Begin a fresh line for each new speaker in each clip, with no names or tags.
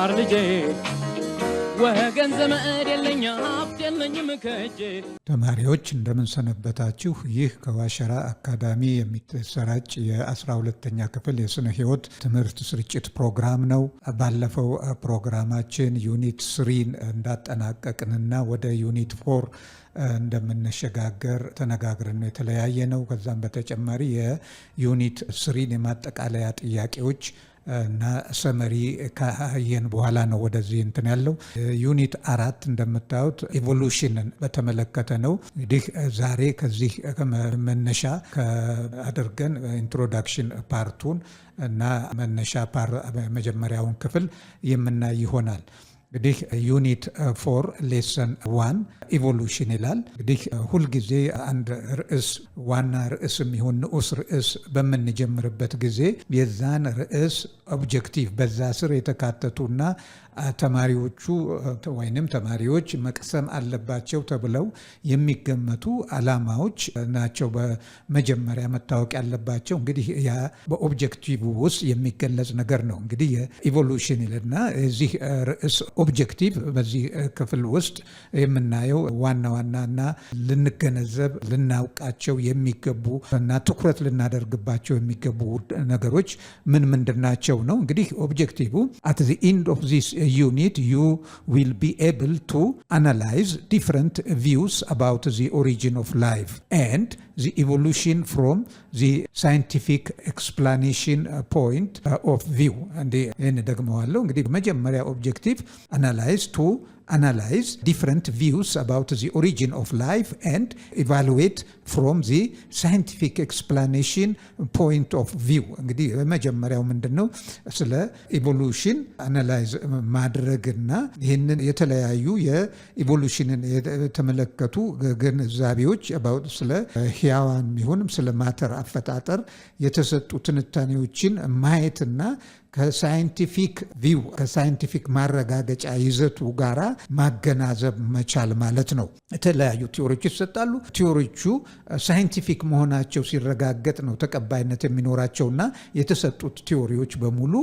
ልማር ልጄ ወገን ዘመድ የለኝ ሀብት የለኝም ከእጄ።
ተማሪዎች እንደምን ሰነበታችሁ? ይህ ከዋሸራ አካዳሚ የሚሰራጭ የ12ኛ ክፍል የስነ ህይወት ትምህርት ስርጭት ፕሮግራም ነው። ባለፈው ፕሮግራማችን ዩኒት 3 እንዳጠናቀቅንና ወደ ዩኒት 4 እንደምንሸጋገር ተነጋግረን የተለያየ ነው። ከዛም በተጨማሪ የዩኒት 3 የማጠቃለያ ጥያቄዎች እና ሰመሪ ካየን በኋላ ነው ወደዚህ እንትን ያለው። ዩኒት 4 እንደምታዩት ኢቮሉሽንን በተመለከተ ነው። እንግዲህ ዛሬ ከዚህ መነሻ አድርገን ኢንትሮዳክሽን ፓርቱን እና መነሻ መጀመሪያውን ክፍል የምናይ ይሆናል። እንግዲህ ዩኒት 4 ሌሰን 1 ኢቮሉሽን ይላል። እንግዲህ ሁልጊዜ አንድ ርዕስ ዋና ርዕስም ይሁን ንዑስ ርዕስ በምንጀምርበት ጊዜ የዛን ርዕስ ኦብጀክቲቭ በዛ ስር የተካተቱና ተማሪዎቹ ወይንም ተማሪዎች መቅሰም አለባቸው ተብለው የሚገመቱ ዓላማዎች ናቸው በመጀመሪያ መታወቅ ያለባቸው። እንግዲህ ያ በኦብጀክቲቭ ውስጥ የሚገለጽ ነገር ነው። እንግዲህ የኢቮሉሽን ይልና እዚህ ርዕስ ኦብጀክቲቭ በዚህ ክፍል ውስጥ የምናየው ዋና ዋናና ልንገነዘብ ልናውቃቸው የሚገቡ እና ትኩረት ልናደርግባቸው የሚገቡ ነገሮች ምን ምንድናቸው ነው። እንግዲህ ኦብጀክቲቭ at the end of this unit you will be able to analyze different views about the origin of life and the evolution from the scientific explanation point of view. and in ደግመዋለሁ። እንግዲህ መጀመሪያ ኦብጀክቲቭ analyze different views about the origin of life and evaluate from the scientific explanation point of view. እንግዲህ መጀመሪያው ምንድነው ስለ ኢቮሉሽን አናላይዝ ማድረግና ይህንን የተለያዩ የኢቮሉሽንን የተመለከቱ ግንዛቤዎች ስለ ህያዋን ይሁንም ስለ ማተር አፈጣጠር የተሰጡ ትንታኔዎችን ማየትና ከሳይንቲፊክ ቪው ከሳይንቲፊክ ማረጋገጫ ይዘቱ ጋራ ማገናዘብ መቻል ማለት ነው። የተለያዩ ቲዎሪዎች ይሰጣሉ። ቲዎሪዎቹ ሳይንቲፊክ መሆናቸው ሲረጋገጥ ነው ተቀባይነት የሚኖራቸውና የተሰጡት ቲዎሪዎች በሙሉ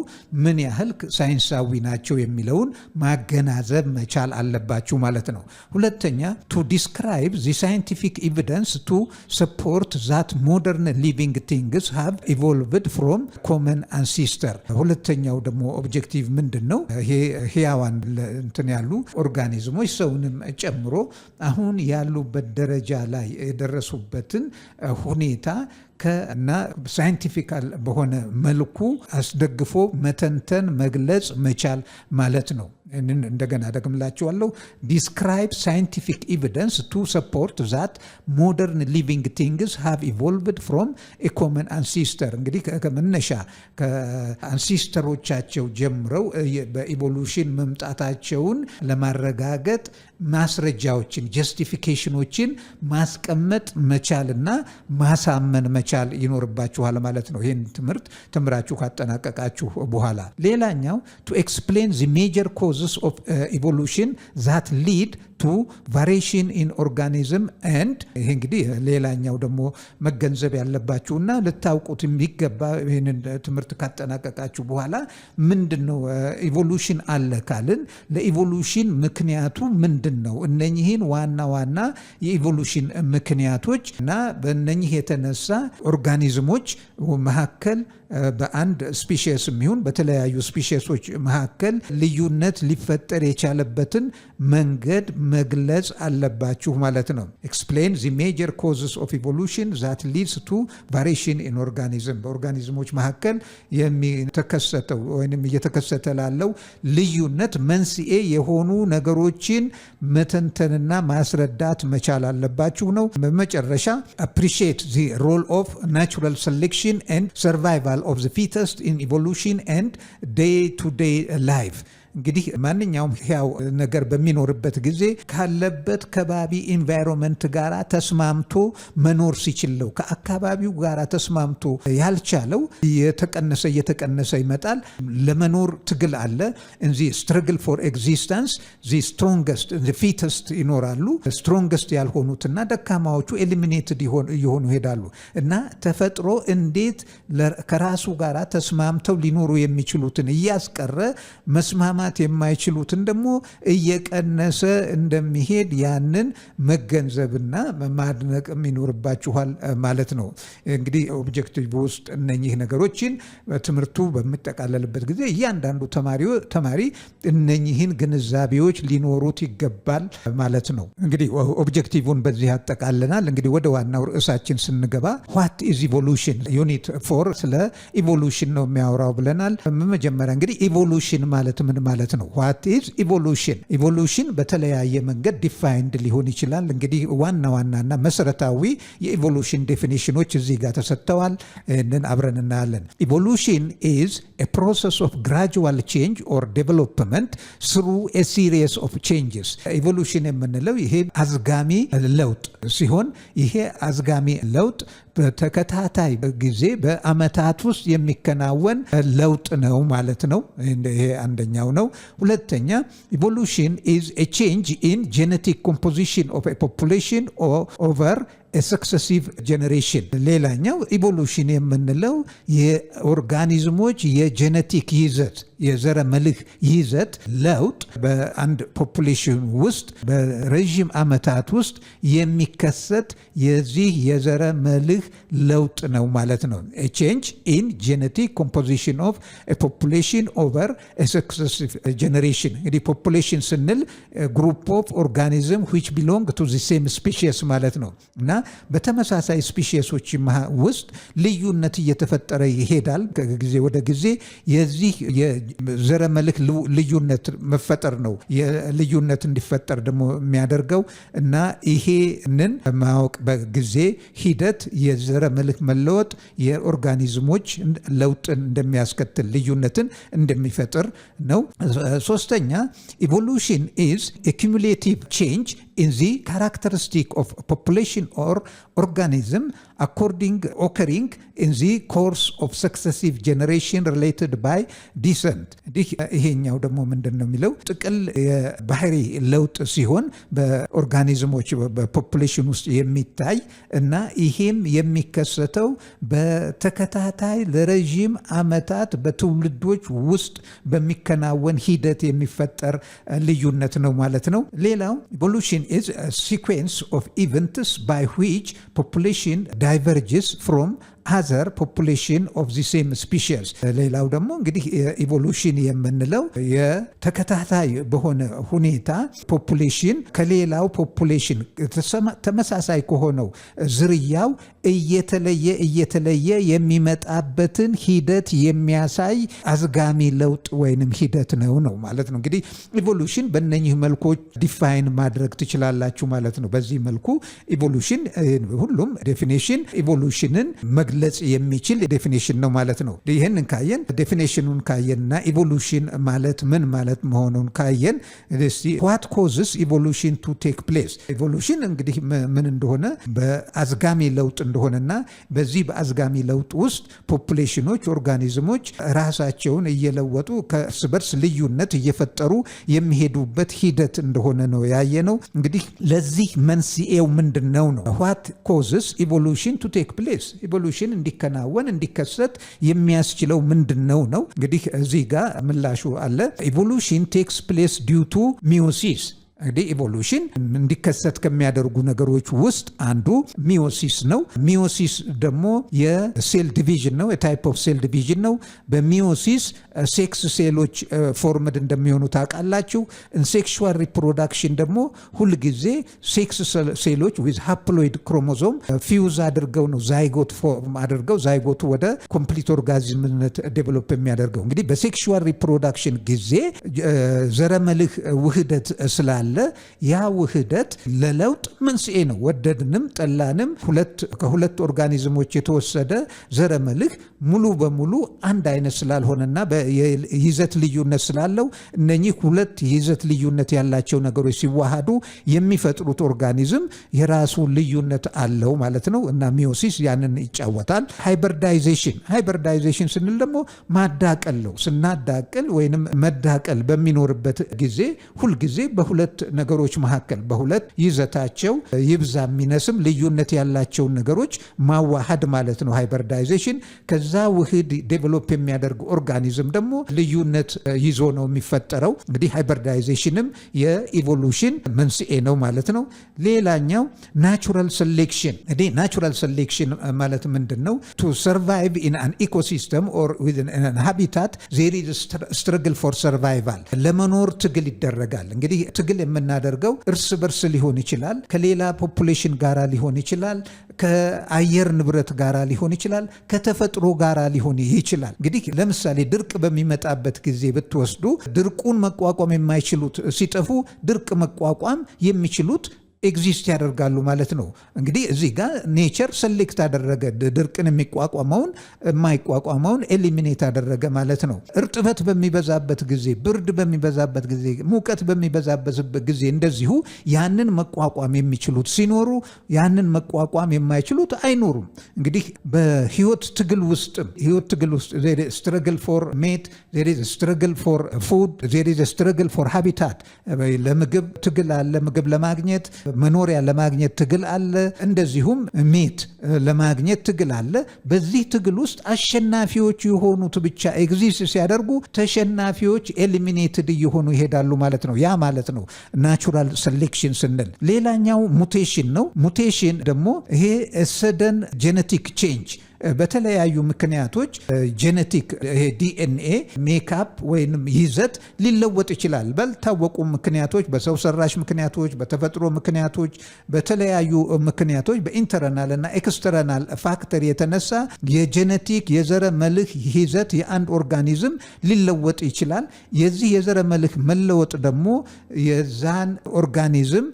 ምን ያህል ሳይንሳዊ ናቸው የሚለውን ማገናዘብ መቻል አለባችሁ ማለት ነው። ሁለተኛ to describe the scientific evidence to support that modern living things have evolved from common ancestor. ሁለተኛው ደግሞ ኦብጀክቲቭ ምንድነው? ይሄ ህያዋን እንትን ያሉ ኦርጋኒዝሞች ሰውንም ጨምሮ አሁን ያሉበት ደረጃ ላይ የደረሱበትን ሁኔታ ከና ሳይንቲፊካል በሆነ መልኩ አስደግፎ መተንተን መግለጽ መቻል ማለት ነው። እንደገና ደግምላችኋለሁ። describe scientific evidence to support that modern living things have evolved from a common ancestor. እንግዲህ ከመነሻ ከአንሲስተሮቻቸው ጀምረው በኢቮሉሽን መምጣታቸውን ለማረጋገጥ ማስረጃዎችን ጀስቲፊኬሽኖችን ማስቀመጥ መቻልና ማሳመን መቻል ይኖርባችኋል ማለት ነው። ይህን ትምህርት ተምራችሁ ካጠናቀቃችሁ በኋላ ሌላኛው to explain the major causes of evolution that lead to variation in organism and ይሄ እንግዲህ ሌላኛው ደግሞ መገንዘብ ያለባችሁና ልታውቁት የሚገባ ይሄንን ትምህርት ካጠናቀቃችሁ በኋላ ምንድነው ኢቮሉሽን አለ ካልን ለኢቮሉሽን ምክንያቱ ምንድነው? እነኚህን ዋና ዋና የኢቮሉሽን ምክንያቶች እና በእነኚህ የተነሳ ኦርጋኒዝሞች መካከል በአንድ ስፒሺስ የሚሆን በተለያዩ ስፒሺሶች መካከል ልዩነት ሊፈጠር የቻለበትን መንገድ መግለጽ አለባችሁ ማለት ነው። explain the major causes of evolution that leads to variation in organism. በኦርጋኒዝሞች መካከል የሚተከሰተው ወይንም እየተከሰተ ላለው ልዩነት መንስኤ የሆኑ ነገሮችን መተንተንና ማስረዳት መቻል አለባችሁ ነው። በመጨረሻ appreciate the role of natural selection and survival of the fittest in evolution and day-to-day life. እንግዲህ ማንኛውም ሕያው ነገር በሚኖርበት ጊዜ ካለበት ከባቢ ኢንቫይሮንመንት ጋራ ተስማምቶ መኖር ሲችለው ከአካባቢው ጋራ ተስማምቶ ያልቻለው እየተቀነሰ ይመጣል። ለመኖር ትግል አለ። እንዚ struggle for existence the strongest the fittest ይኖራሉ። strongest ያልሆኑትና ደካማዎቹ eliminated ይሆኑ ይሄዳሉ። እና ተፈጥሮ እንዴት ከራሱ ጋራ ተስማምተው ሊኖሩ የሚችሉትን እያስቀረ መስማማ መስማት የማይችሉትን ደግሞ እየቀነሰ እንደሚሄድ ያንን መገንዘብና ማድነቅም ይኖርባችኋል ማለት ነው። እንግዲህ ኦብጀክቲቭ ውስጥ እነኚህ ነገሮችን ትምህርቱ በሚጠቃለልበት ጊዜ እያንዳንዱ ተማሪ እነኚህን ግንዛቤዎች ሊኖሩት ይገባል ማለት ነው። እንግዲህ ኦብጀክቲቭን በዚህ ያጠቃልናል። እንግዲህ ወደ ዋናው ርዕሳችን ስንገባ ዋት ኢዝ ኢቮሉሽን ዩኒት 4 ስለ ኢቮሉሽን ነው የሚያወራው ብለናል። መጀመሪያ እንግዲህ ኢቮሉሽን ማለት ምን ማለት ነው? ዋት ኢዝ ኢቮሉሽን? ኢቮሉሽን በተለያየ መንገድ ዲፋይንድ ሊሆን ይችላል። እንግዲህ ዋናና መሰረታዊ የኢቮሉሽን ዴፊኒሽኖች እዚህ ጋር ተሰጥተዋል። ይህንን አብረን እናያለን። ኢቮሉሽን ኢዝ a process of gradual change or development through a series of changes። ኢቮሉሽን የምንለው ይሄ አዝጋሚ ለውጥ ሲሆን ይሄ አዝጋሚ ለውጥ በተከታታይ ጊዜ በአመታት ውስጥ የሚከናወን ለውጥ ነው ማለት ነው። ይሄ አንደኛው ነው። ሁለተኛ ኢቮሉሽን ኢዝ a change in genetic composition of a population over a successive generation። ሌላኛው ኢቮሉሽን የምንለው የኦርጋኒዝሞች የጄኔቲክ ይዘት የዘረ መልክ ይዘት ለውጥ በአንድ ፖፑሌሽን ውስጥ በረዥም አመታት ውስጥ የሚከሰት የዚህ የዘረ መልክ ለውጥ ነው ማለት ነው። a change in genetic composition of a population over a successive generation። እንግዲህ ፖፑሌሽን ስንል group of organism which belong to the same species ማለት ነው እና በተመሳሳይ ስፒሺሶች ውስጥ ልዩነት እየተፈጠረ ይሄዳል ከጊዜ ወደ ጊዜ። የዚህ የዘረ መልክ ልዩነት መፈጠር ነው የልዩነት እንዲፈጠር ደግሞ የሚያደርገው እና ይሄንን ማወቅ በጊዜ ሂደት የዘረ መልክ መለወጥ የኦርጋኒዝሞች ለውጥን እንደሚያስከትል ልዩነትን እንደሚፈጥር ነው። ሶስተኛ ኢቮሉሽን ኢዝ a cumulative change in the characteristic of population or organism occurring in the course of successive generation related by descent። ይሄኛው ደግሞ ምንድን ነው የሚለው ጥቅል የባህሪ ለውጥ ሲሆን በኦርጋኒዝሞች በፖፑሌሽን ውስጥ የሚታይ እና ይሄም የሚከሰተው በተከታታይ ለረዥም አመታት በትውልዶች ውስጥ በሚከናወን ሂደት የሚፈጠር ልዩነት ነው ማለት ነው። ሌላው ኢቮሉሽን is a sequence of events by which population diverges from other population of the same species። ሌላው ደግሞ እንግዲህ ኢቮሉሽን የምንለው የተከታታይ በሆነ ሁኔታ ፖፑሌሽን ከሌላው ፖፑሌሽን ተመሳሳይ ከሆነው ዝርያው እየተለየ የሚመጣበትን ሂደት የሚያሳይ አዝጋሚ ለውጥ ወይንም ሂደት ነው ማለት ነው። እንግዲህ ኢቮሉሽን በእነኚህ መልኮች ዲፋይን ማድረግ ትችላላችሁ ማለት ነው። በዚህ መልኩ ኢቮሉሽን ሁሉም ዴፊኒሽን ኢቮሉሽንን መግለጽ የሚችል ዴፊኒሽን ነው ማለት ነው። ይህንን ካየን ዴፊኒሽኑን ካየንና ኢቮሉሽን ማለት ምን ማለት መሆኑን ካየን what causes evolution to take place? ኢቮሉሽን እንግዲህ ምን እንደሆነ በአዝጋሚ ለውጥ እንደሆነና በዚህ በአዝጋሚ ለውጥ ውስጥ ፖፑሌሽኖች ኦርጋኒዝሞች ራሳቸውን እየለወጡ ከእርስ በርስ ልዩነት እየፈጠሩ የሚሄዱበት ሂደት እንደሆነ ነው ያየነው። እንግዲህ ለዚህ መንስኤው ምንድነው ነው? what causes evolution to take place? ኢቮሉሽን እንዲከናወን እንዲከሰት የሚያስችለው ምንድነው ነው? እንግዲህ እዚህ ጋር ምላሹ አለ። ኢቮሉሽን ቴክስ ፕሌስ ዲው ቱ ሚዮሲስ። እንግዲህ ኢቮሉሽን እንዲከሰት ከሚያደርጉ ነገሮች ውስጥ አንዱ ሚዮሲስ ነው። ሚዮሲስ ደግሞ የሴል ዲቪዥን ነው፣ የታይፕ ኦፍ ሴል ዲቪዥን ነው። በሚዮሲስ ሴክስ ሴሎች ፎርምድ እንደሚሆኑ ታውቃላችሁ። ሴክሹዋል ሪፕሮዳክሽን ደግሞ ሁልጊዜ ሴክስ ሴሎች ዊዝ ሃፕሎይድ ክሮሞዞም ፊውዝ አድርገው ነው ዛይጎት ፎርም አድርገው ዛይጎቱ ወደ ኮምፕሊት ኦርጋዝምነት ዴቨሎፕ የሚያደርገው። እንግዲህ በሴክሹዋል ሪፕሮዳክሽን ጊዜ ዘረመልህ ውህደት ስላለ ያ ውህደት ለለውጥ መንስኤ ነው። ወደድንም ጠላንም ከሁለት ኦርጋኒዝሞች የተወሰደ ዘረመልህ ሙሉ በሙሉ አንድ አይነት ስላልሆነና የይዘት ልዩነት ስላለው እነኚህ ሁለት የይዘት ልዩነት ያላቸው ነገሮች ሲዋሃዱ የሚፈጥሩት ኦርጋኒዝም የራሱ ልዩነት አለው ማለት ነው እና ሚዮሲስ ያንን ይጫወታል። ሃይበርዳይዜሽን ስንል ደግሞ ማዳቀል ነው። ስናዳቅል ወይንም መዳቀል በሚኖርበት ጊዜ ሁልጊዜ በሁለት በሁለት ነገሮች መካከል በሁለት ይዘታቸው ይብዛ የሚነስም ልዩነት ያላቸውን ነገሮች ማዋሃድ ማለት ነው ሃይብሪዳይዜሽን። ከዛ ውህድ ዴቨሎፕ የሚያደርግ ኦርጋኒዝም ደግሞ ልዩነት ይዞ ነው የሚፈጠረው። እንግዲህ ሃይብሪዳይዜሽንም የኢቮሉሽን መንስኤ ነው ማለት ነው። ሌላኛው ናቹራል ሴሌክሽን። ናቹራል ሴሌክሽን ማለት ምንድን ነው? ቱ ሰርቫይቭ ኢን አን ኢኮሲስተም ኦር ዊዝን አን ሃቢታት ዜር ኢዝ ስትረግል ፎር ሰርቫይቫል። ለመኖር ትግል ይደረጋል። እንግዲህ ትግል የምናደርገው እርስ በርስ ሊሆን ይችላል፣ ከሌላ ፖፑሌሽን ጋራ ሊሆን ይችላል፣ ከአየር ንብረት ጋራ ሊሆን ይችላል፣ ከተፈጥሮ ጋራ ሊሆን ይችላል። እንግዲህ ለምሳሌ ድርቅ በሚመጣበት ጊዜ ብትወስዱ ድርቁን መቋቋም የማይችሉት ሲጠፉ ድርቅ መቋቋም የሚችሉት ኤግዚስት ያደርጋሉ ማለት ነው። እንግዲህ እዚህ ጋር ኔቸር ሰሌክት አደረገ፣ ድርቅን የሚቋቋመውን የማይቋቋመውን ኤሊሚኔት አደረገ ማለት ነው። እርጥበት በሚበዛበት ጊዜ፣ ብርድ በሚበዛበት ጊዜ፣ ሙቀት በሚበዛበት ጊዜ እንደዚሁ ያንን መቋቋም የሚችሉት ሲኖሩ ያንን መቋቋም የማይችሉት አይኖሩም። እንግዲህ በህይወት ትግል ውስጥ ስትረግል ፎር ሜት፣ ስትረግል ፎር ፉድ፣ ስትረግል ፎር ሃቢታት። ለምግብ ትግል አለ፣ ምግብ ለማግኘት መኖሪያ ለማግኘት ትግል አለ። እንደዚሁም ሜት ለማግኘት ትግል አለ። በዚህ ትግል ውስጥ አሸናፊዎች የሆኑት ብቻ ኤግዚስት ሲያደርጉ ተሸናፊዎች ኤሊሚኔትድ እየሆኑ ይሄዳሉ ማለት ነው። ያ ማለት ነው ናቹራል ሴሌክሽን ስንል። ሌላኛው ሙቴሽን ነው። ሙቴሽን ደግሞ ይሄ ሰደን ጄኔቲክ ቼንጅ በተለያዩ ምክንያቶች ጄኔቲክ ዲኤንኤ ሜካፕ ወይም ይዘት ሊለወጥ ይችላል። ባልታወቁ ምክንያቶች፣ በሰው ሰራሽ ምክንያቶች፣ በተፈጥሮ ምክንያቶች፣ በተለያዩ ምክንያቶች በኢንተርናል እና ኤክስተርናል ፋክተር የተነሳ የጄኔቲክ የዘረ መልክ ይዘት የአንድ ኦርጋኒዝም ሊለወጥ ይችላል። የዚህ የዘረ መልክ መለወጥ ደግሞ የዛን ኦርጋኒዝም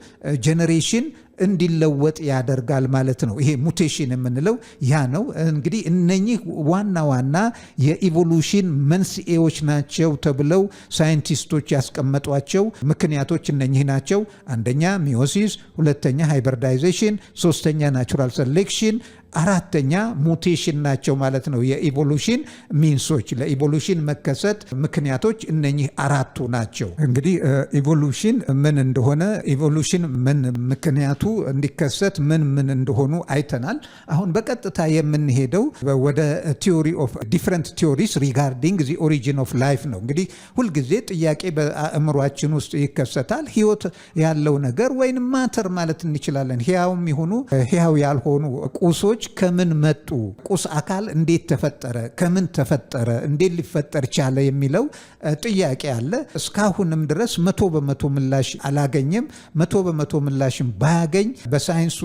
ጄኔሬሽን እንዲለወጥ ያደርጋል ማለት ነው። ይሄ ሙቴሽን የምንለው ያ ነው። እንግዲህ እነኚህ ዋና ዋና የኢቮሉሽን መንስኤዎች ናቸው ተብለው ሳይንቲስቶች ያስቀመጧቸው ምክንያቶች እነኚህ ናቸው። አንደኛ ሚዮሲስ፣ ሁለተኛ ሃይብሪዳይዜሽን፣ ሶስተኛ ናቹራል ሴሌክሽን፣ አራተኛ ሙቴሽን ናቸው ማለት ነው። የኢቮሉሽን ሚንሶች ለኢቮሉሽን መከሰት ምክንያቶች እነኚህ አራቱ ናቸው። እንግዲህ ኢቮሉሽን ምን እንደሆነ ኢቮሉሽን ምን ምክንያቱ እንዲከሰት ምን እንደሆኑ አይተናል። አሁን በቀጥታ የምንሄደው ወደ ቲዮሪ ኦፍ ዲፍረንት ቲዮሪስ ሪጋርዲንግ ዚ ኦሪጂን ኦፍ ላይፍ ነው። እንግዲህ ሁልጊዜ ጥያቄ በአእምሯችን ውስጥ ይከሰታል። ህይወት ያለው ነገር ወይም ማተር ማለት እንችላለን፣ ህያውም ይሁኑ ህያው ያልሆኑ ቁሶች ከምን መጡ? ቁስ አካል እንዴት ተፈጠረ? ከምን ተፈጠረ? እንዴት ሊፈጠር ቻለ? የሚለው ጥያቄ አለ። እስካሁንም ድረስ 100% ምላሽ አላገኘም። 100% ምላሽም ባያገኝ በሳይንሱ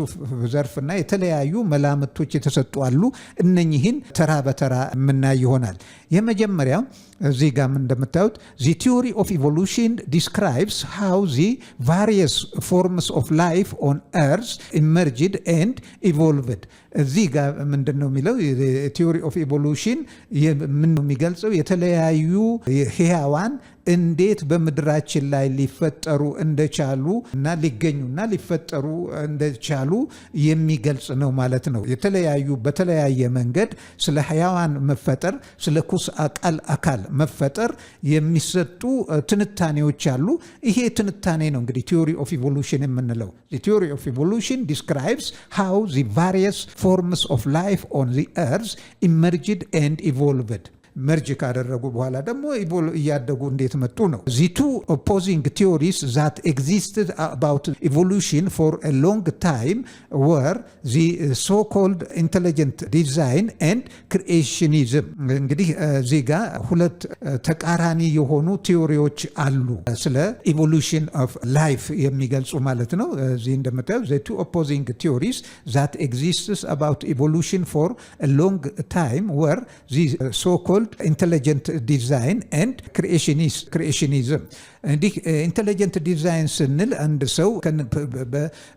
ዘርፍና የተለያዩ መላምቶች የተሰጡ አሉ። እነኚህን ተራ በተራ የምናይ ይሆናል። የመጀመሪያው እዚህ ጋር እንደምታዩት the theory of evolution describes how the various forms of life on earth emerged and evolved። እዚህ ጋር ምንድን ነው የሚለው? ቲዮሪ ኦፍ ኢቮሉሽን ምን ነው የሚገልጸው? የተለያዩ ህያዋን እንዴት በምድራችን ላይ ሊፈጠሩ እንደቻሉ እና ሊገኙና ሊፈጠሩ እንደቻሉ የሚገልጽ ነው ማለት ነው። የተለያዩ በተለያየ መንገድ ስለ ህያዋን መፈጠር፣ ስለ ኩስ አካል መፈጠር የሚሰጡ ትንታኔዎች አሉ። ይሄ ትንታኔ ነው እንግዲህ ቲዮሪ ኦፍ ኢቮሉሽን የምንለው። ቲዮሪ ኦፍ ኢቮሉሽን ዲስክራይብስ ሃው ዚ ቫሪየስ ፎርምስ ኦፍ ላይፍ ኦን ዚ ኤርዝ ኢመርጅድ ኤንድ ኢቮልቭድ። መርጅ ካደረጉ በኋላ ደግሞ እያደጉ እንዴት መጡ ነው። the two opposing theories that existed about evolution for a long time were the so-called intelligent design and creationism። እንግዲህ እዚህ ጋር ሁለት ተቃራኒ የሆኑ ቲዮሪዎች አሉ ስለ evolution of life የሚገልጹ ማለት ነው። እዚህ እንደምታዩ the two opposing theories that existed about evolution for a long time were the so-called intelligent design and creationism። እንዲህ ኢንቴሊጀንት ዲዛይን ስንል አንድ ሰው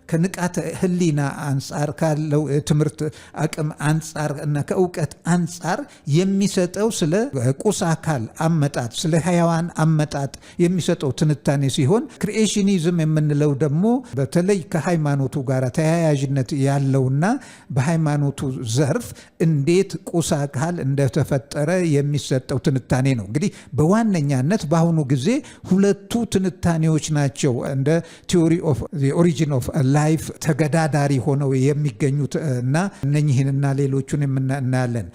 ከንቃተ ህሊና አንጻር ካለው ትምህርት አቅም አንጻር እና ከእውቀት አንጻር የሚሰጠው ስለ ቁስ አካል አመጣጥ፣ ስለ ህያዋን አመጣጥ የሚሰጠው ትንታኔ ሲሆን፣ ክሪኤሽኒዝም የምንለው ደግሞ በተለይ ከሃይማኖቱ ጋር ተያያዥነት ያለውና በሃይማኖቱ ዘርፍ እንዴት ቁስ አካል እንደተፈጠረ የሚሰጠው ትንታኔ ነው። እንግዲህ በዋነኛነት በአሁኑ ጊዜ ሁለቱ ሁለቱ ትንታኔዎች ናቸው እንደ ቲዮሪ ኦፍ ዘ ኦሪጂን ኦፍ ላይፍ ተገዳዳሪ ሆነው የሚገኙት እና እነኚህንና ሌሎቹን እናያለን።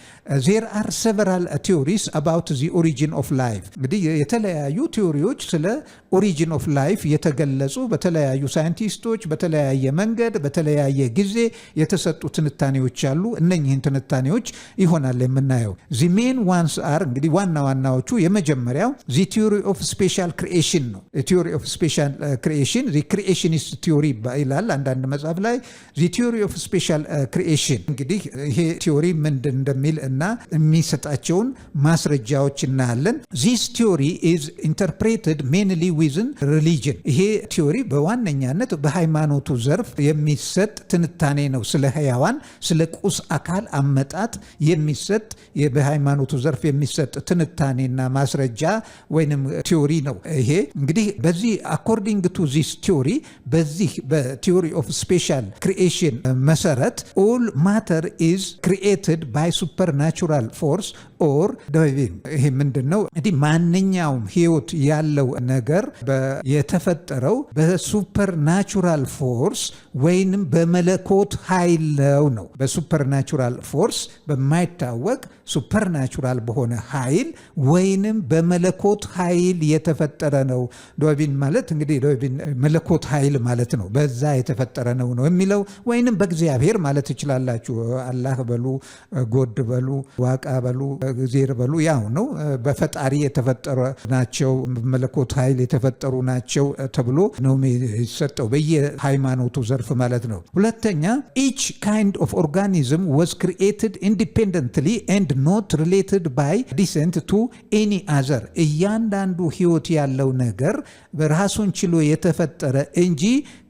there are several theories about the origin of life እንግዲህ የተለያዩ ቲዮሪዎች ስለ ኦሪጂን ኦፍ ላይፍ የተገለጹ በተለያዩ ሳይንቲስቶች በተለያየ መንገድ በተለያየ ጊዜ የተሰጡ ትንታኔዎች አሉ። እነኚህን ትንታኔዎች ይሆናል የምናየው። the main ones are እንግዲህ ዋና ዋናዎቹ የመጀመሪያው the theory of special creation ነው። theory of special creation the creationist theory ይላል አንዳንድ መጽሐፍ ላይ the theory of special creation እንግዲህ ይሄ ቲዮሪ ምንድን እንደሚል እና የሚሰጣቸውን ማስረጃዎች እናያለን። this theory is interpreted mainly within religion ይሄ ቲዮሪ በዋነኛነት በሃይማኖቱ ዘርፍ የሚሰጥ ትንታኔ ነው። ስለ ህያዋን ስለ ቁስ አካል አመጣጥ የሚሰጥ በሃይማኖቱ ዘርፍ የሚሰጥ ትንታኔና ማስረጃ ወይንም ቲዮሪ ነው። ይሄ እንግዲህ በዚህ according to this theory በዚህ በቲዮሪ ኦፍ ስፔሻል ክሪኤሽን መሰረት all matter is created by supernatural force or divine ይሄ ምንድነው? እንግዲህ ማንኛውም ህይወት ያለው ነገር የተፈጠረው በሱፐርናቹራል ፎርስ ወይንም በመለኮት ኃይል ነው። በሱፐርናቹራል ፎርስ በማይታወቅ ሱፐርናቹራል በሆነ ኃይል ወይንም በመለኮት ኃይል የተፈጠረ ነው። ዶቪን ማለት እንግዲህ ዶቪን መለኮት ኃይል ማለት ነው። በዛ የተፈጠረ ነው የሚለው ወይንም በእግዚአብሔር ማለት ትችላላችሁ። አላህ በሉ ጎድ በሉ ዋቃ በሉ እግዚአብሔር በሉ ያው ነው። በፈጣሪ የተፈጠረ ናቸው መለኮት ኃይል የተፈጠሩ ናቸው ተብሎ ነው የሚሰጠው በየሃይማኖቱ ዘርፍ ማለት ነው። ሁለተኛ each kind of organism was created independently and not related by descent to any other እያንዳንዱ ህይወት ያለው ነገር በራሱን ችሎ የተፈጠረ እንጂ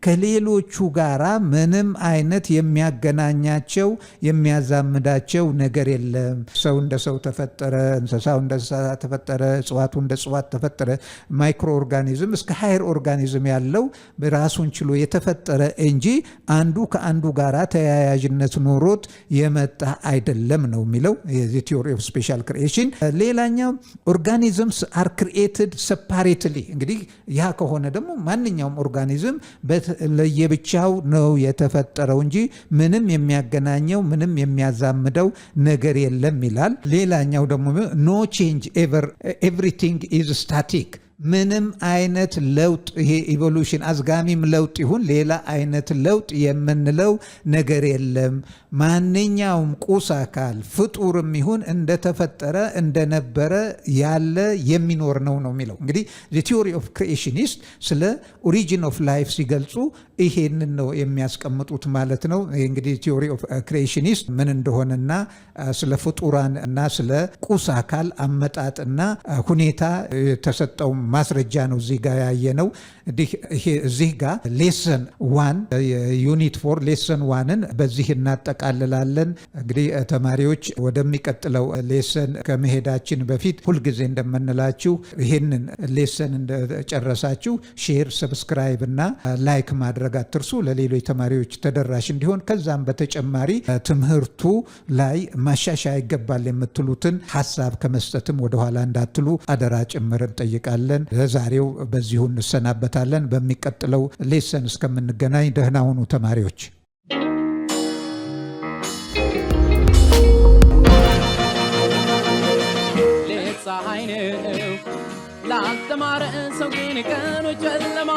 ከሌሎቹ ጋራ ምንም አይነት የሚያገናኛቸው የሚያዛምዳቸው ነገር የለም። ሰው እንደ ሰው ተፈጠረ፣ እንስሳው እንደ እንስሳ ተፈጠረ፣ እጽዋቱ እንደ እጽዋት ተፈጠረ። ማይክሮ ኦርጋኒዝም እስከ ሃየር ኦርጋኒዝም ያለው በራሱን ችሎ የተፈጠረ እንጂ አንዱ ከአንዱ ጋራ ተያያዥነት ኖሮት የመጣ አይደለም ነው የሚለው የዚህ ቲዮሪ ኦፍ ስፔሻል ክሪኤሽን። ሌላኛው ኦርጋኒዝምስ አር ክሪኤትድ ሰፓሬትሊ እንግዲህ ያ ከሆነ ደግሞ ማንኛውም ኦርጋኒዝም ለየብቻው ነው የተፈጠረው እንጂ ምንም የሚያገናኘው ምንም የሚያዛምደው ነገር የለም ይላል። ሌላኛው ደግሞ ኖ ቼንጅ ኤቭሪቲንግ ኢዝ ስታቲክ ምንም አይነት ለውጥ ይሄ ኢቮሉሽን አዝጋሚም ለውጥ ይሁን ሌላ አይነት ለውጥ የምንለው ነገር የለም። ማንኛውም ቁስ አካል ፍጡርም ይሁን እንደተፈጠረ እንደነበረ ያለ የሚኖር ነው የሚለው። እንግዲህ the theory of creationist ስለ origin of life ሲገልጹ ይሄንን ነው የሚያስቀምጡት ማለት ነው። እንግዲህ theory of creationist ምን እንደሆነና ስለ ፍጡራን እና ስለ ቁስ አካል አመጣጥና ሁኔታ የተሰጠው ማስረጃ ነው እዚህ ጋር ያየነው። እዚህ ጋር ሌሰን 1 ዩኒት 4 ሌሰን 1ን በዚህ እናጠቃልላለን። እንግዲህ ተማሪዎች ወደሚቀጥለው ሌሰን ከመሄዳችን በፊት ሁልጊዜ እንደምንላችሁ ይህንን ሌሰን እንደጨረሳችሁ ሼር፣ ሰብስክራይብ እና ላይክ ማድረግ አትርሱ፣ ለሌሎች ተማሪዎች ተደራሽ እንዲሆን። ከዛም በተጨማሪ ትምህርቱ ላይ ማሻሻያ ይገባል የምትሉትን ሀሳብ ከመስጠትም ወደኋላ እንዳትሉ አደራ ጭምር እንጠይቃለን። ለዛሬው በዚሁ እንሰናበታለን። በሚቀጥለው ሌሰን እስከምንገናኝ ደህና ሁኑ ተማሪዎች።
ፀሐይ ነው ላልተማረ ሰው ግን ቀኖች ጨለማ